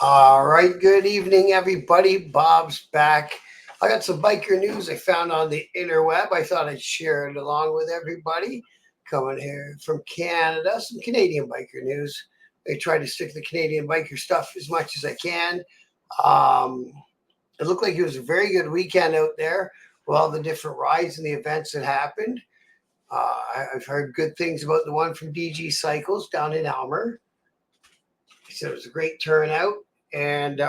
All right, good evening, everybody. Bob's back. I got some biker news I found on the interweb. I thought I'd share it along with everybody. Coming here from Canada, some Canadian biker news. I try to stick to the Canadian biker stuff as much as I can. Um, it looked like it was a very good weekend out there with all the different rides and the events that happened. I've heard good things about the one from DG Cycles down in Elmer. He said it was a great turnout, and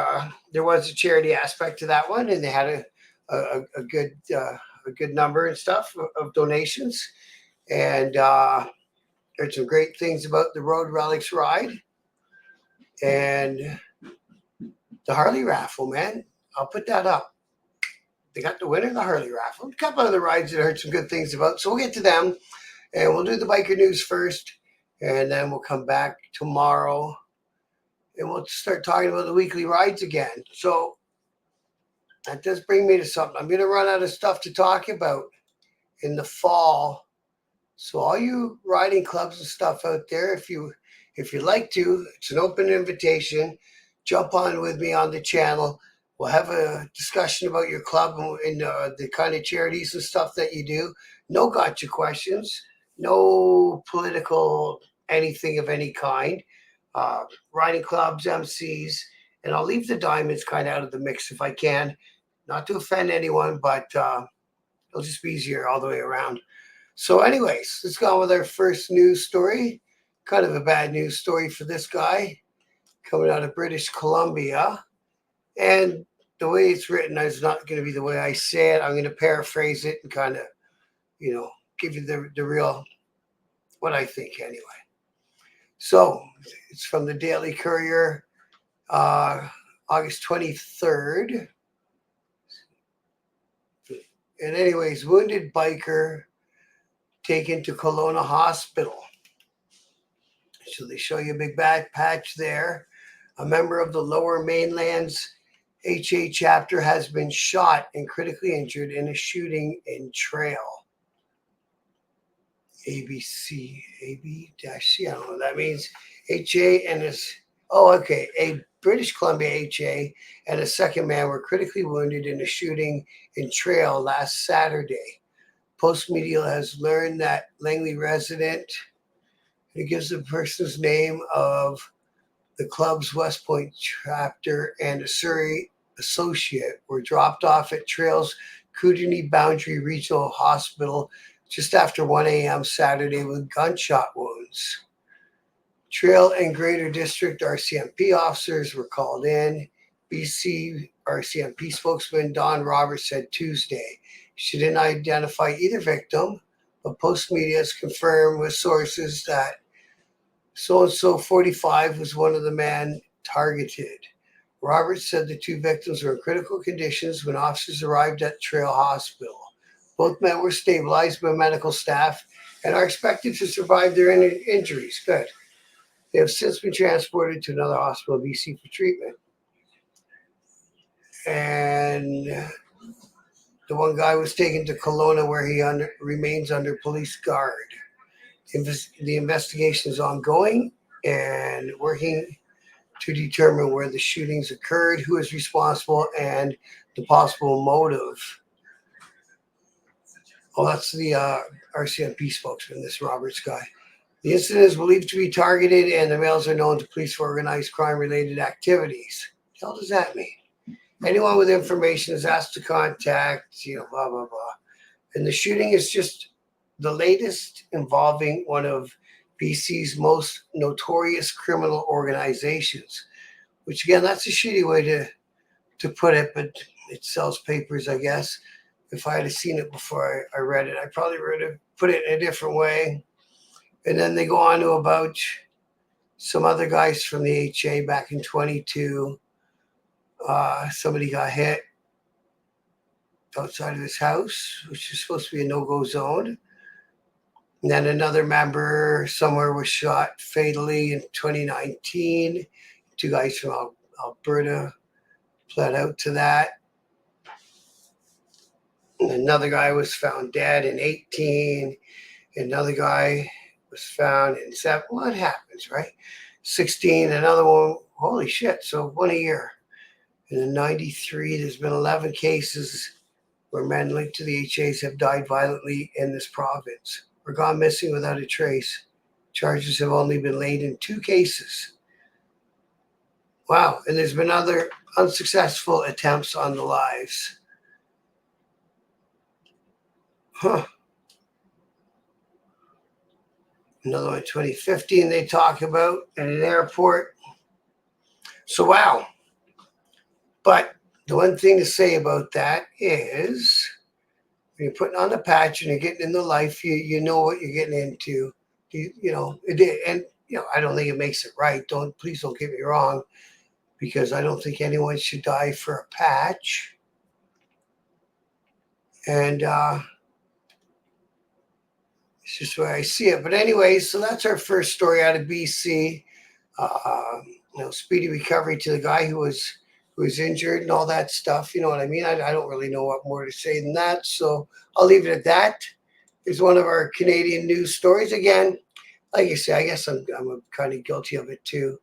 there was a charity aspect to that one, and they had a good number and stuff of donations, and there's some great things about the Road Relics ride and the Harley raffle. Man, I'll put that up. They got the winner of the Harley raffle. A couple other rides that I heard some good things about, so we'll get to them, and we'll do the biker news first, and then we'll come back tomorrow and we'll start talking about the weekly rides again. So that does bring me to something. I'm going to run out of stuff to talk about in the fall. So all you riding clubs and stuff out there, if you like to, it's an open invitation. Jump on with me on the channel. We'll have a discussion about your club and the kind of charities and stuff that you do. No gotcha questions. No political anything of any kind. Riding clubs, MCs, and I'll leave the diamonds kind of out of the mix if I can, not to offend anyone, but it'll just be easier all the way around. So, anyways, let's go on with our first news story. Kind of a bad news story for this guy coming out of British Columbia. And the way it's written is not going to be the way I say it. I'm going to paraphrase it and kind of, give you the real, what I think anyway. So it's from the Daily Courier, August 23rd. And anyways, wounded biker taken to Kelowna Hospital. So they show you a big back patch there. A member of the Lower Mainland's HA chapter has been shot and critically injured in a shooting in Trail. ABC, AB-C, I don't know what that means. HA and his, a British Columbia HA and a second man were critically wounded in a shooting in Trail last Saturday. Post Media has learned that Langley resident, it gives the person's name of the club's West Point chapter and a Surrey associate, were dropped off at Trail's Kootenay Boundary Regional Hospital just after 1 a.m. Saturday with gunshot wounds. Trail and Greater District RCMP officers were called in. BC RCMP spokesman Don Roberts said Tuesday she didn't identify either victim, but Post Media has confirmed with sources that so-and-so 45 was one of the men targeted. Roberts said the two victims were in critical conditions when officers arrived at Trail Hospital. Both men were stabilized by medical staff and are expected to survive their injuries. Good. They have since been transported to another hospital in BC for treatment. And the one guy was taken to Kelowna where he remains under police guard. The investigation is ongoing and working to determine where the shootings occurred, who is responsible, and the possible motive. Oh, that's the RCMP spokesman, this Roberts guy. The incident is believed to be targeted, and the males are known to police for organized crime-related activities. What the hell does that mean? Anyone with information is asked to contact, blah, blah, blah. And the shooting is just the latest involving one of BC's most notorious criminal organizations, which, again, that's a shitty way to put it, but it sells papers, I guess. If I had seen it before I read it, I probably would have put it in a different way. And then they go on to about some other guys from the HA back in 22. Somebody got hit outside of his house, which is supposed to be a no-go zone. And then another member somewhere was shot fatally in 2019. Two guys from Alberta pled out to that. Another guy was found dead in 18. Another guy was found in 7. What happens, right? 16. Another one holy shit. So 1 a year. And in 93, there's been 11 cases where men linked to the HAs have died violently in this province or gone missing without a trace. Charges have only been laid in 2 cases. Wow. And there's been other unsuccessful attempts on the lives. Huh. Another one in 2015 they talk about at an airport. So, wow. But the one thing to say about that is when you're putting on a patch and you're getting into life, you know what you're getting into. And I don't think it makes it right. Please don't get me wrong, because I don't think anyone should die for a patch. And it's just the way I see it. But anyway, so that's our first story out of BC. Speedy recovery to the guy who was injured and all that stuff. You know what I mean? I don't really know what more to say than that. So I'll leave it at that. It's one of our Canadian news stories. Again, like I say, I guess I'm kind of guilty of it too.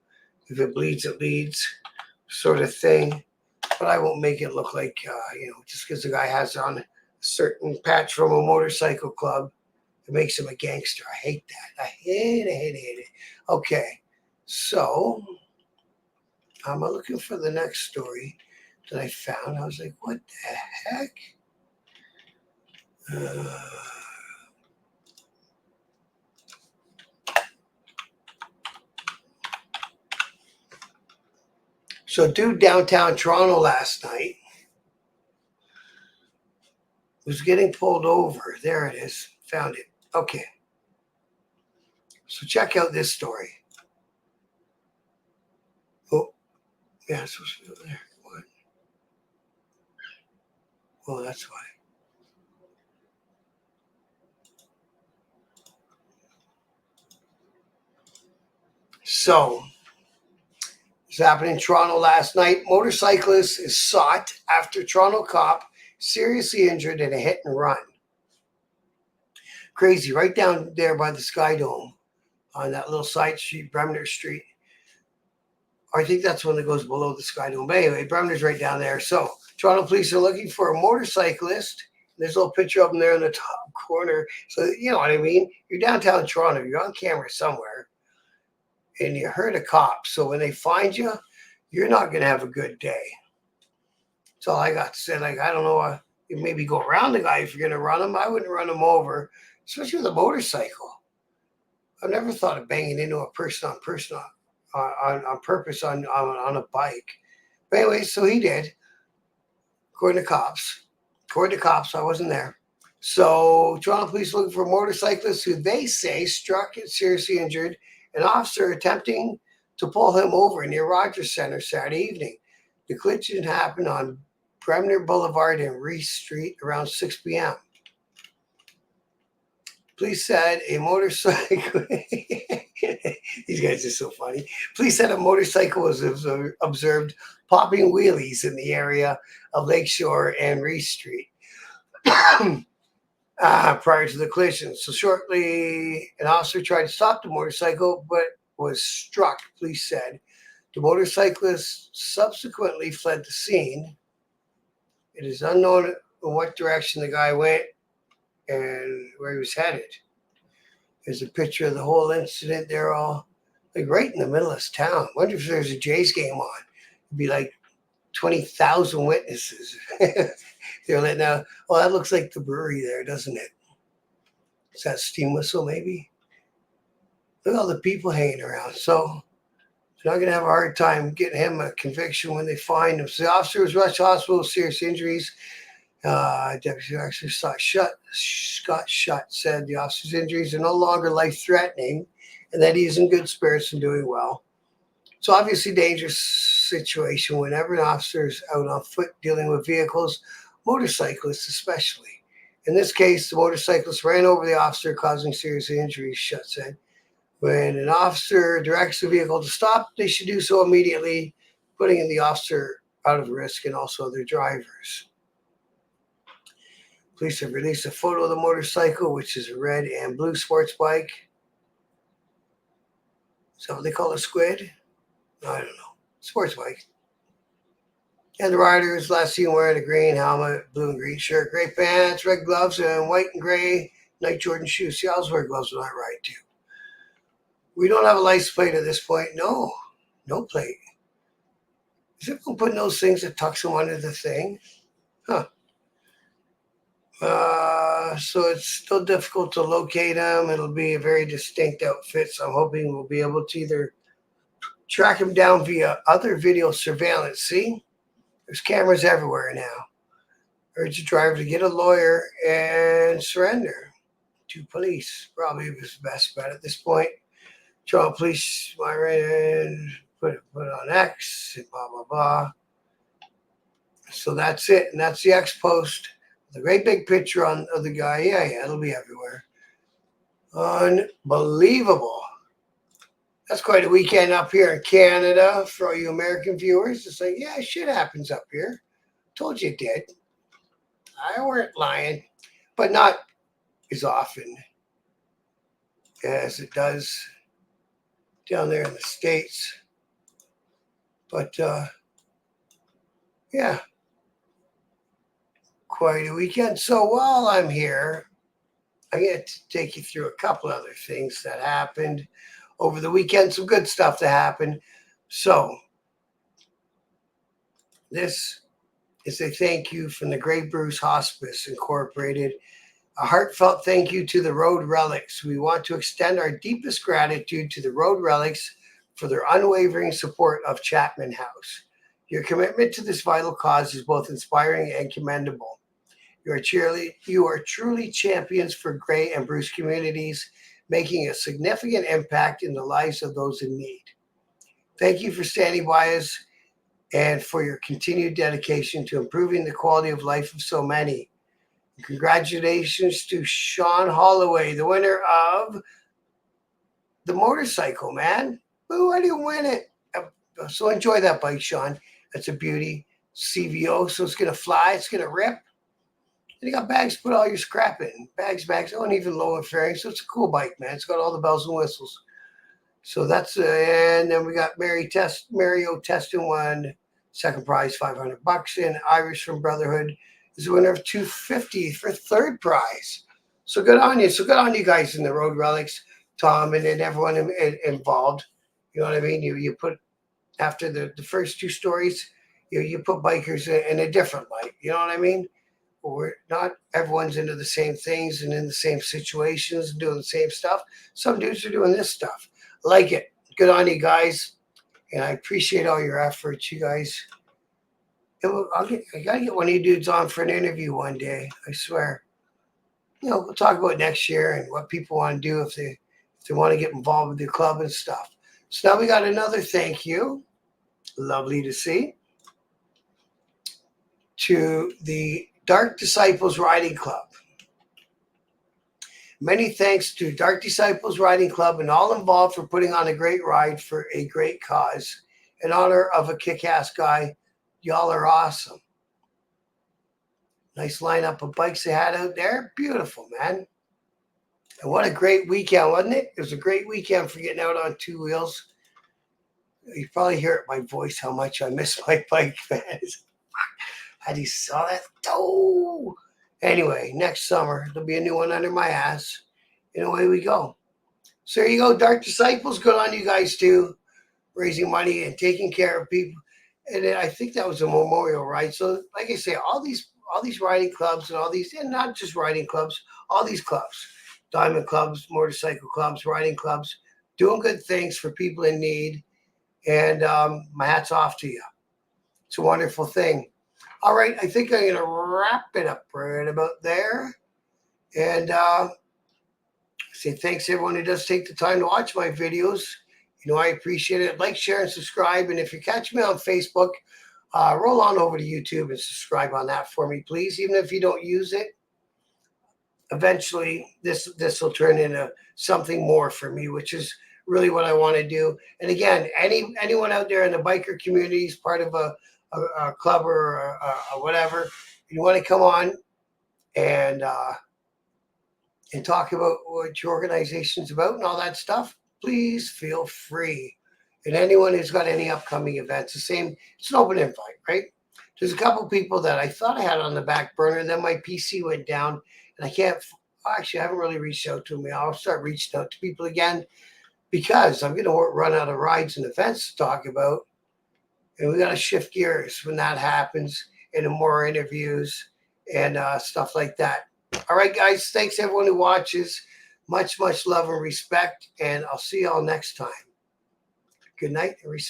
If it bleeds, it leads, sort of thing. But I won't make it look like, just because the guy has on a certain patch from a motorcycle club, it makes him a gangster. I hate that. I hate it. Okay, so I'm looking for the next story that I found. I was like, what the heck? So dude downtown Toronto last night was getting pulled over. There it is. Found it. Okay. So check out this story. Oh, yeah, it's supposed to be over there. What? Oh, that's why. So, this happened in Toronto last night. Motorcyclist is sought after Toronto cop seriously injured in a hit and run. Crazy, right down there by the Sky Dome on that little side street, Bremner Street. I think that's one that goes below the Sky Dome. But anyway, Bremner's right down there. So, Toronto police are looking for a motorcyclist. There's a little picture of him there in the top corner. So, you know what I mean? You're downtown Toronto. You're on camera somewhere. And you heard a cop. So when they find you, you're not going to have a good day. That's all I got to say. Like, I don't know. You maybe go around the guy if you're going to run him. I wouldn't run him over, especially with a motorcycle. I've never thought of banging into a person on purpose on a bike. But anyway, so he did. According to cops, I wasn't there. So Toronto police looking for motorcyclists who they say struck and seriously injured an officer attempting to pull him over near Rogers Centre Saturday evening. The collision happened on Bremner Boulevard and Reese Street around 6 p.m. Police said a motorcycle. These guys are so funny. Police said a motorcycle was observed popping wheelies in the area of Lakeshore and Reese Street prior to the collision. So shortly, an officer tried to stop the motorcycle, but was struck, police said. The motorcyclist subsequently fled the scene. It is unknown in what direction the guy went and where he was headed. There's a picture of the whole incident. They're all like right in the middle of town. Wonder if there's a Jays game on. It'd be like 20,000 witnesses. They're letting out. Well, that looks like the brewery there, doesn't it? Is that Steam Whistle maybe? Look at all the people hanging around. So they're not going to have a hard time getting him a conviction when they find him. So the officer was rushed to hospital with serious injuries. Deputy Officer Scott Shutt said the officer's injuries are no longer life-threatening and that he is in good spirits and doing well. It's obviously a dangerous situation whenever an officer is out on foot dealing with vehicles, motorcyclists especially. In this case, the motorcyclist ran over the officer, causing serious injuries, Shutt said. When an officer directs the vehicle to stop, they should do so immediately, putting the officer out of risk and also other drivers. Police have released a photo of the motorcycle, which is a red and blue sports bike. Is that what they call a squid? I don't know. sports bike. And the rider is last seen wearing a green helmet, blue and green shirt, gray pants, red gloves, and white and gray Nike Jordan shoes. See, I always wear gloves when I ride too. We don't have a license plate at this point. No plate. Is everyone putting those things that tucks them under the thing? Huh. So it's still difficult to locate them. It'll be a very distinct outfit. So I'm hoping we'll be able to either track him down via other video surveillance. See, there's cameras everywhere now. Urge the driver to get a lawyer and surrender to police. Probably his best bet at this point. Toronto Police, put it on X, and blah, blah, blah. So that's it. And that's the X post. The great big picture of the guy. Yeah, it'll be everywhere. Unbelievable. That's quite a weekend up here in Canada for all you American viewers. It's like, yeah, shit happens up here. Told you it did. I weren't lying, but not as often as it does down there in the States. But, yeah, quite a weekend. So while I'm here, I get to take you through a couple other things that happened over the weekend. Some good stuff that happened. So this is a thank you from the Grey Bruce Hospice Incorporated. A heartfelt thank you to the Road Relics. We want to extend our deepest gratitude to the Road Relics for their unwavering support of Chapman House. Your commitment to this vital cause is both inspiring and commendable. You are truly champions for Grey and Bruce communities, making a significant impact in the lives of those in need. Thank you for standing by us and for your continued dedication to improving the quality of life of so many. Congratulations to Sean Holloway, the winner of the motorcycle, man. Ooh, I didn't win it. So enjoy that bike, Sean. That's a beauty. CVO, so it's going to fly. It's going to rip. And you got bags to put all your scrap in. Bags. Oh, even low and fairing. So it's a cool bike, man. It's got all the bells and whistles. So that's, and then we got Mario Teston won second prize, $500. And Irish from Brotherhood is the winner of $250 for third prize. So good on you. So good on you guys in the Road Relics, Tom, and then everyone involved. You know what I mean? You put, after the first two stories, you put bikers in a different light. You know what I mean? We're not everyone's into the same things and in the same situations and doing the same stuff. Some dudes are doing this stuff. Like it. Good on you guys. And I appreciate all your efforts, you guys. I gotta get one of you dudes on for an interview one day. I swear. We'll talk about next year and what people want to do if they want to get involved with the club and stuff. So now we got another thank you. Lovely to see. To the Dark Disciples Riding Club. Many thanks to Dark Disciples Riding Club and all involved for putting on a great ride for a great cause in honor of a kick-ass guy. Y'all are awesome. Nice lineup of bikes they had out there. Beautiful, man. And what a great weekend, wasn't it? It was a great weekend for getting out on two wheels. You probably hear it in my voice how much I miss my bike, man. How do you saw that? Oh! Anyway, next summer, there'll be a new one under my ass. And away we go. So there you go, Dark Disciples. Good on you guys, too. Raising money and taking care of people. And I think that was a memorial ride. So, like I say, all these riding clubs and all these, and not just riding clubs, all these clubs, diamond clubs, motorcycle clubs, riding clubs, doing good things for people in need. And my hat's off to you. It's a wonderful thing. All right, I think I'm going to wrap it up right about there. And say thanks to everyone who does take the time to watch my videos. I appreciate it. Like, share, and subscribe. And if you catch me on Facebook, roll on over to YouTube and subscribe on that for me, please. Even if you don't use it, eventually this will turn into something more for me, which is really what I want to do. And again, anyone out there in the biker community is part of a club or whatever, you want to come on and talk about what your organization's about and all that stuff, please feel free. And anyone who's got any upcoming events, the same, it's an open invite, right? There's a couple people that I thought I had on the back burner, and then my PC went down, and I can't. Actually, I haven't really reached out to me. I'll start reaching out to people again because I'm going to run out of rides and events to talk about, and we got to shift gears when that happens into more interviews and stuff like that. All right, guys. Thanks everyone who watches. Much love and respect, and I'll see y'all next time. Good night and respect.